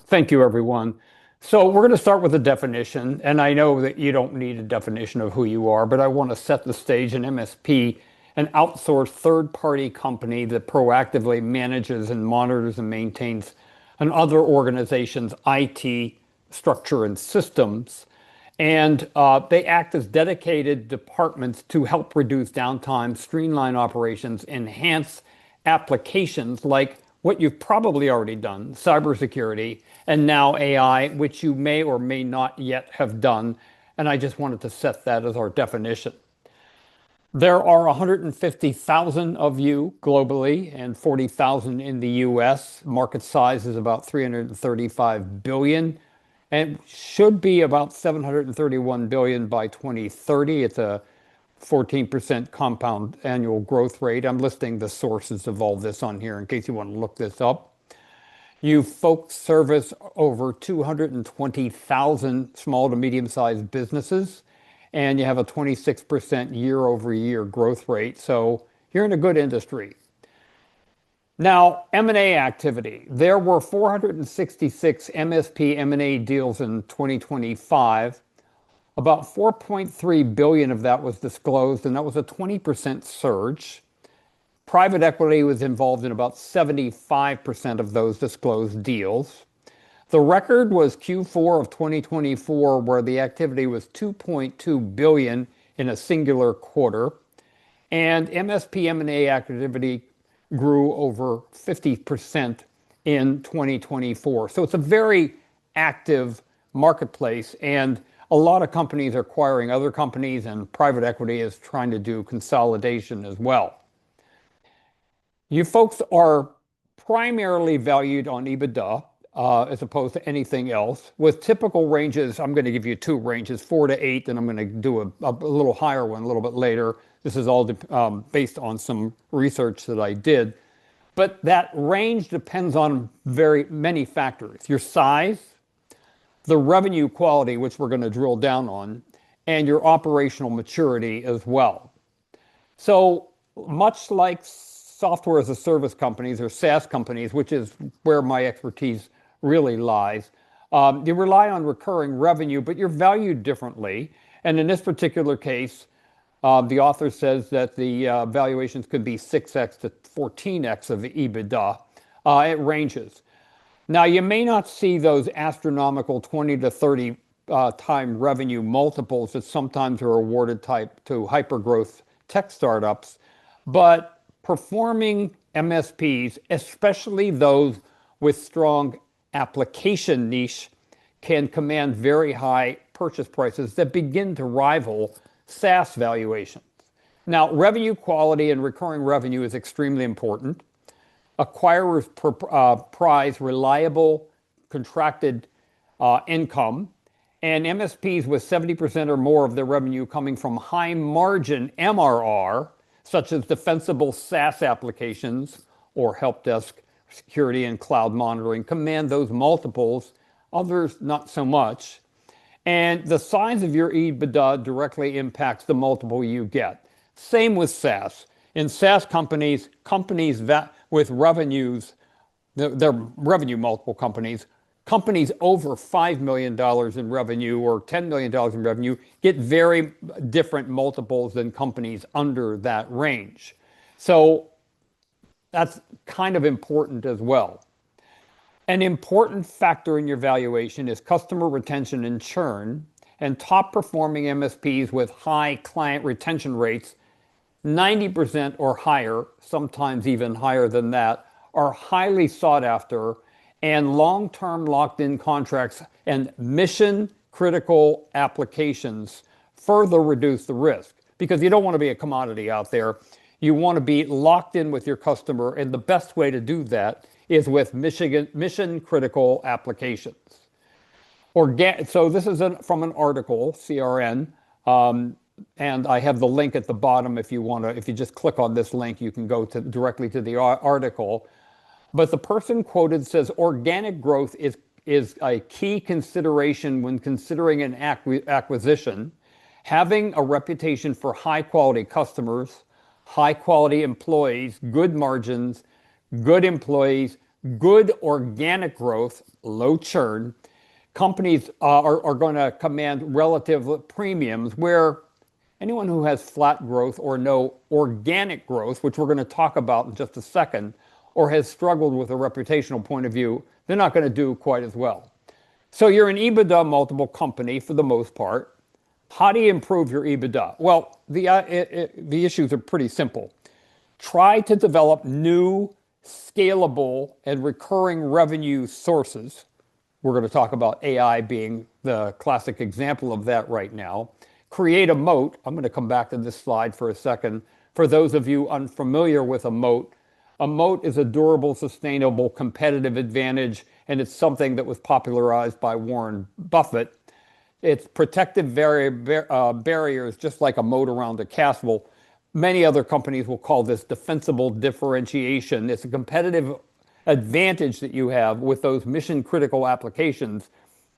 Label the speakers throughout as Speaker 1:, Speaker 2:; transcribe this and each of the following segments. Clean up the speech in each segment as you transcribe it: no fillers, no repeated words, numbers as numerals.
Speaker 1: Thank you, everyone. So we're going to start with a definition, and I know that you don't need a definition of who you are, but I want to set the stage. An MSP, an outsourced third-party company that proactively manages and monitors and maintains another organization's IT structure and systems. And they act as dedicated departments to help reduce downtime, streamline operations, enhance applications like what you've probably already done, cybersecurity, and now AI, which you may or may not yet have done. And I just wanted to set that as our definition. There are 150,000 of you globally and 40,000 in the US. Market size is about 335 billion and should be about 731 billion by 2030. It's a 14% compound annual growth rate. I'm listing the sources of all this on here in case you want to look this up. You folks service over 220,000 small to medium-sized businesses, and you have a 26% year-over-year growth rate. So you're in a good industry. Now, M&A activity. There were 466 MSP M&A deals in 2025. About 4.3 billion of that was disclosed, and that was a 20% surge. Private equity was involved in about 75% of those disclosed deals. The record was Q4 of 2024, where the activity was 2.2 billion in a singular quarter, and MSP M&A activity grew over 50% in 2024. So it's a very active marketplace, and a lot of companies are acquiring other companies, and private equity is trying to do consolidation as well. You folks are primarily valued on EBITDA as opposed to anything else, with typical ranges. I'm going to give you two ranges, 4 to 8, and I'm going to do a little higher one a little bit later. This is all based on some research that I did. But that range depends on very many factors. Your size, the revenue quality, which we're going to drill down on, and your operational maturity as well. So much like software as a service companies or SaaS companies, which is where my expertise really lies, you rely on recurring revenue, but you're valued differently. And in this particular case, the author says that the valuations could be 6x to 14x of EBITDA. It ranges. Now, you may not see those astronomical 20 to 30 time revenue multiples that sometimes are awarded to hypergrowth tech startups, but performing MSPs, especially those with strong application niche, can command very high purchase prices that begin to rival SaaS valuations. Now, revenue quality and recurring revenue is extremely important. Acquirers prize reliable contracted income, and MSPs with 70% or more of their revenue coming from high margin MRR, such as defensible SaaS applications or help desk security and cloud monitoring, command those multiples. Others not so much. And the size of your EBITDA directly impacts the multiple you get. Same with SaaS. In SaaS companies that with revenues, they're revenue multiple companies over $5 million in revenue or $10 million in revenue get very different multiples than companies under that range. So that's kind of important as well. An important factor in your valuation is customer retention and churn, and top performing MSPs with high client retention rates, 90% or higher, sometimes even higher than that, are highly sought after, and long-term locked-in contracts and mission-critical applications further reduce the risk, because you don't want to be a commodity out there. You want to be locked in with your customer, and the best way to do that is with mission-critical applications. So this is from an article, CRN, and I have the link at the bottom if you want to. If you just click on this link, you can go directly to the article. But the person quoted says, organic growth is a key consideration when considering an acquisition. Having a reputation for high quality customers, high quality employees, good margins, good employees, good organic growth, low churn. Companies are going to command relative premiums where anyone who has flat growth or no organic growth, which we're going to talk about in just a second, or has struggled with a reputational point of view, they're not going to do quite as well. So you're an EBITDA multiple company for the most part. How do you improve your EBITDA? Well, the issues are pretty simple. Try to develop new, scalable, and recurring revenue sources. We're going to talk about AI being the classic example of that right now. Create a moat. I'm going to come back to this slide for a second. For those of you unfamiliar with a moat is a durable, sustainable, competitive advantage, and it's something that was popularized by Warren Buffett. It's protective barriers, just like a moat around a castle. Many other companies will call this defensible differentiation. It's a competitive advantage that you have with those mission-critical applications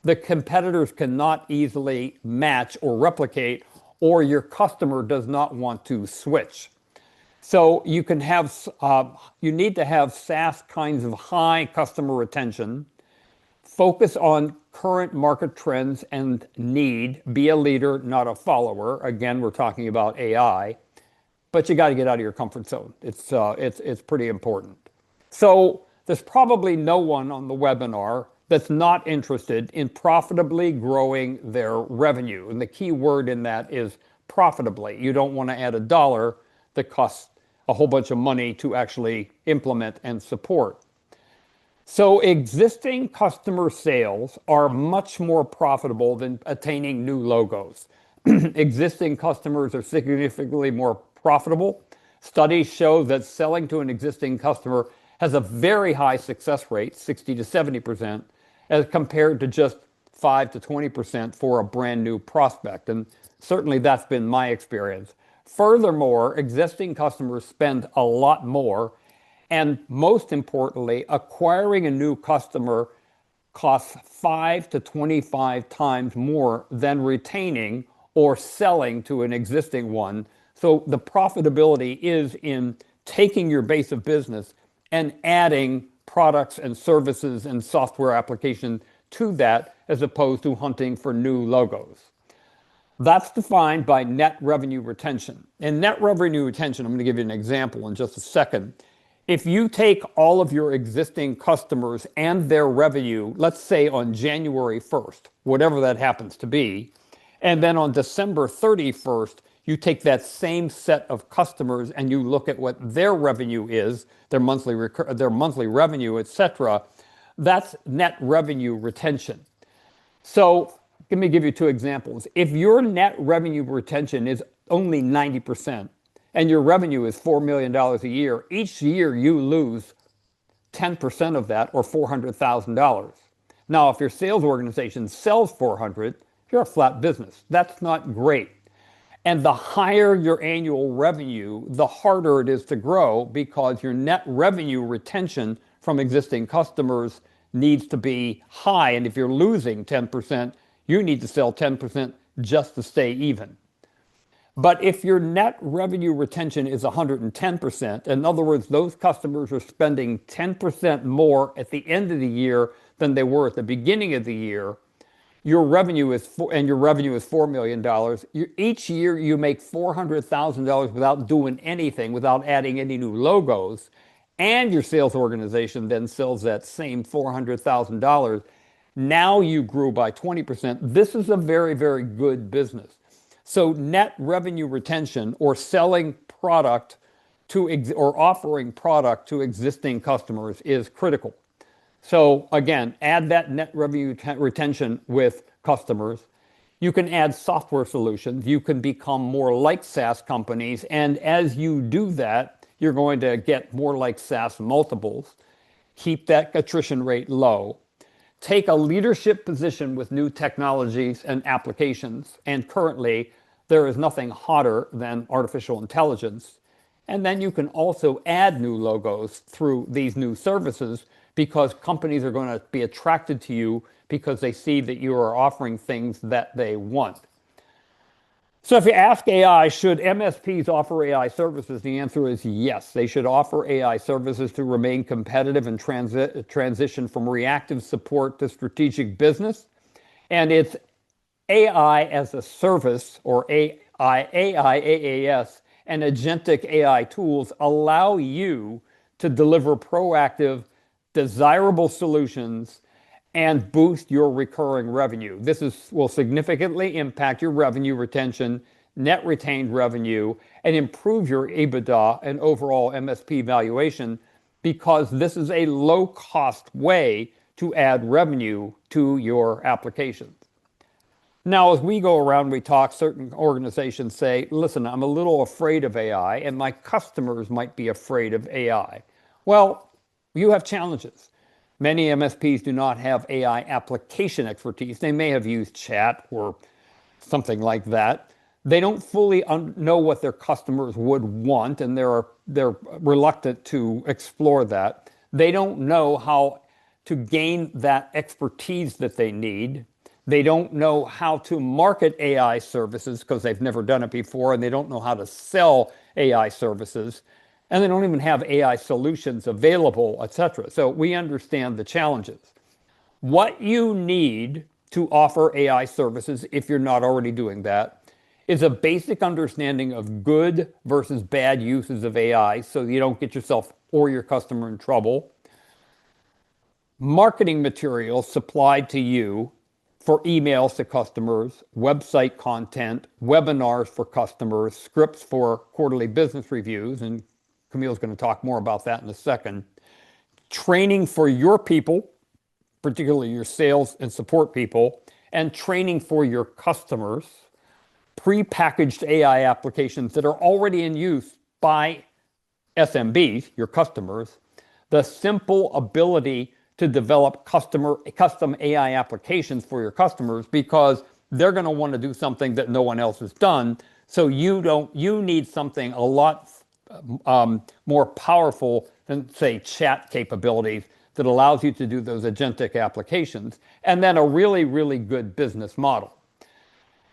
Speaker 1: the competitors cannot easily match or replicate, or your customer does not want to switch. So you can have, you need to have SaaS kinds of high customer retention, focus on current market trends and need, be a leader, not a follower. Again, we're talking about AI, but you got to get out of your comfort zone. It's pretty important. So there's probably no one on the webinar that's not interested in profitably growing their revenue. And the key word in that is profitably. You don't want to add a dollar that costs a whole bunch of money to actually implement and support. So existing customer sales are much more profitable than attaining new logos. Existing customers are significantly more profitable. Studies show that selling to an existing customer has a very high success rate, 60 to 70%, as compared to just 5 to 20% for a brand new prospect. And certainly that's been my experience. Furthermore, existing customers spend a lot more. And most importantly, acquiring a new customer costs 5 to 25 times more than retaining or selling to an existing one. So the profitability is in taking your base of business and adding products and services and software application to that, as opposed to hunting for new logos. That's defined by net revenue retention. And net revenue retention, I'm going to give you an example in just a second. If you take all of your existing customers and their revenue, let's say on January 1st, whatever that happens to be, and then on December 31st, you take that same set of customers and you look at what their revenue is, their monthly revenue, etc. That's net revenue retention. So let me give you two examples. If your net revenue retention is only 90% and your revenue is $4 million a year, each year you lose 10% of that, or $400,000. Now, if your sales organization sells 400, you're a flat business. That's not great. And the higher your annual revenue, the harder it is to grow, because your net revenue retention from existing customers needs to be high. And if you're losing 10%, you need to sell 10% just to stay even. But if your net revenue retention is 110%, in other words, those customers are spending 10% more at the end of the year than they were at the beginning of the year, your revenue is $4 million. Each year you make $400,000 without doing anything, without adding any new logos, and your sales organization then sells that same $400,000. Now you grew by 20%. This is a very, very good business. So net revenue retention, or selling product to or offering product to existing customers, is critical. So again, add that net revenue retention with customers. You can add software solutions. You can become more like SaaS companies. And as you do that, you're going to get more like SaaS multiples. Keep that attrition rate low. Take a leadership position with new technologies and applications. And currently, there is nothing hotter than artificial intelligence. And then you can also add new logos through these new services, because companies are going to be attracted to you because they see that you are offering things that they want. So if you ask AI, should MSPs offer AI services? The answer is yes. They should offer AI services to remain competitive and transition from reactive support to strategic business. And it's AI as a service, or AAAS, and agentic AI tools allow you to deliver proactive, desirable solutions and boost your recurring revenue. Will significantly impact your revenue retention, net retained revenue, and improve your EBITDA and overall MSP valuation, because this is a low-cost way to add revenue to your applications. Now, as we go around, we talk, certain organizations say, listen, I'm a little afraid of AI, and my customers might be afraid of AI. Well, you have challenges. Many MSPs do not have AI application expertise. They may have used chat or something like that. They don't fully know what their customers would want, and they're reluctant to explore that. They don't know how to gain that expertise that they need. They don't know how to market AI services because they've never done it before, and they don't know how to sell AI services. And they don't even have AI solutions available, etc. So we understand the challenges. What you need to offer AI services, if you're not already doing that, is a basic understanding of good versus bad uses of AI so you don't get yourself or your customer in trouble. Marketing materials supplied to you for emails to customers, website content, webinars for customers, scripts for quarterly business reviews, and Camille's going to talk more about that in a second. Training for your people, particularly your sales and support people, and training for your customers. Prepackaged AI applications that are already in use by SMBs, your customers. The simple ability to develop custom AI applications for your customers, because they're going to want to do something that no one else has done. So you need something a lot more powerful than, say, chat capabilities that allows you to do those agentic applications, and then a really, really good business model.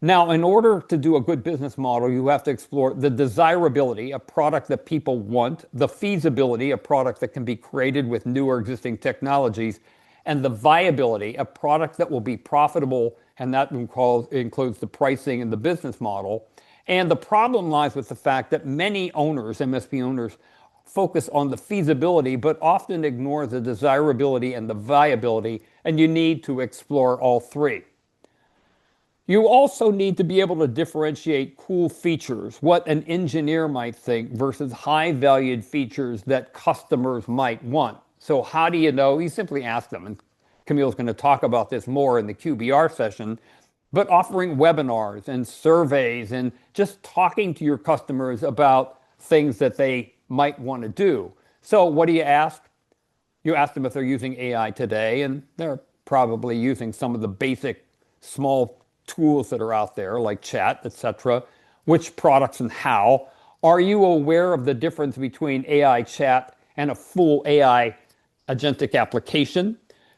Speaker 1: Now, in order to do a good business model, you have to explore the desirability, a product that people want, the feasibility, a product that can be created with new or existing technologies, and the viability, a product that will be profitable, and that includes the pricing and the business model. And the problem lies with the fact that many owners, MSP owners, focus on the feasibility, but often ignore the desirability and the viability, and you need to explore all three. You also need to be able to differentiate cool features, what an engineer might think, versus high-valued features that customers might want. So how do you know? You simply ask them, and Camille's going to talk about this more in the QBR session, but offering webinars and surveys and just talking to your customers about things that they might want to do. So what do you ask? You ask them if they're using AI today, and they're probably using some of the basic small tools that are out there like chat, etc. Which products and how? Are you aware of the difference between AI chat and a full AI agentic application?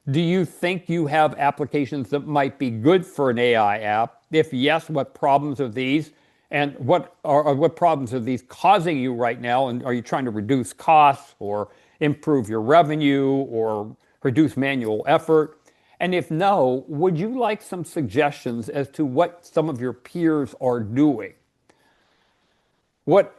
Speaker 1: Do you think you have applications that might be good for an AI app? If yes, what problems are these? And what problems are these causing you right now? And are you trying to reduce costs or improve your revenue or reduce manual effort? And if no, would you like some suggestions as to what some of your peers are doing? Where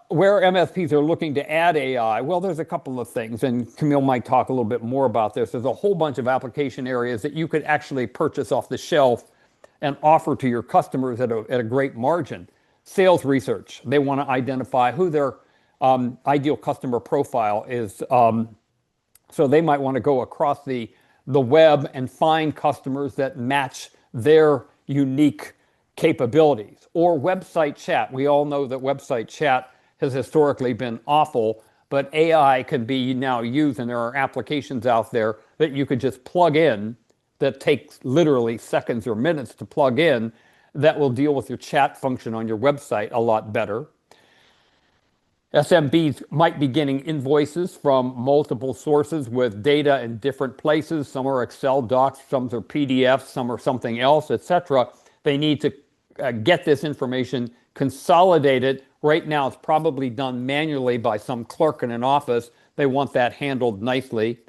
Speaker 1: MSPs are looking to add AI, well, there's a couple of things, and Camille might talk a little bit more about this. There's a whole bunch of application areas that you could actually purchase off the shelf and offer to your customers at a great margin. Sales research, they want to identify who their ideal customer profile is. So they might want to go across the web and find customers that match their unique capabilities. Or website chat. We all know that website chat has historically been awful, but AI can be now used, and there are applications out there that you could just plug in that takes literally seconds or minutes to plug in that will deal with your chat function on your website a lot better. SMBs might be getting invoices from multiple sources with data in different places. Some are Excel docs, some are PDFs, some are something else, etc. They need to get this information, consolidate it. Right now, it's probably done manually by some clerk in an office. They want that handled nicely.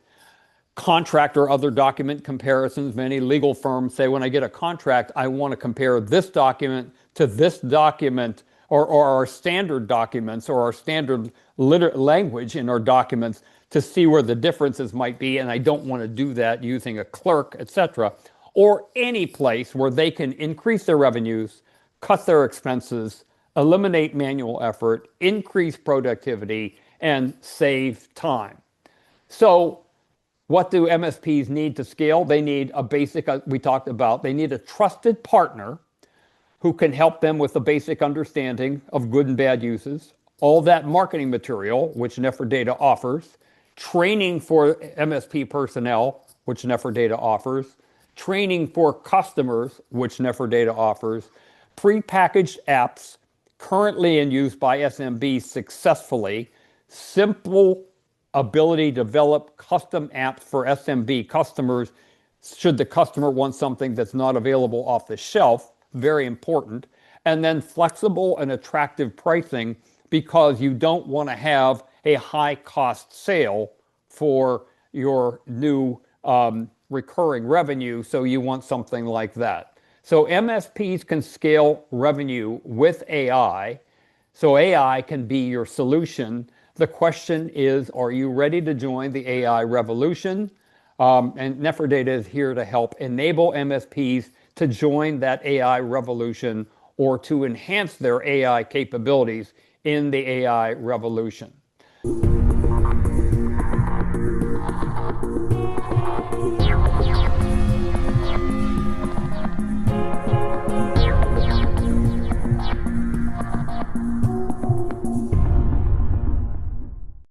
Speaker 1: Contract or other document comparisons. Many legal firms say, when I get a contract, I want to compare this document to this document, or our standard documents, or our standard language in our documents, to see where the differences might be, and I don't want to do that using a clerk, etc. Or any place where they can increase their revenues, cut their expenses, eliminate manual effort, increase productivity, and save time. So what do MSPs need to scale? They need a basic, we talked about, they need a trusted partner who can help them with the basic understanding of good and bad uses, all that marketing material, which Data offers, training for MSP personnel, which Data offers, training for customers, which Data offers, prepackaged apps currently in use by SMBs successfully, simple ability to develop custom apps for SMB customers should the customer want something that's not available off the shelf, very important, and then flexible and attractive pricing, because you don't want to have a high cost sale for your new recurring revenue, so you want something like that. So MSPs can scale revenue with AI, so AI can be your solution. The question is, are you ready to join the AI revolution? And Data is here to help enable MSPs to join that AI revolution, or to enhance their AI capabilities in the AI revolution.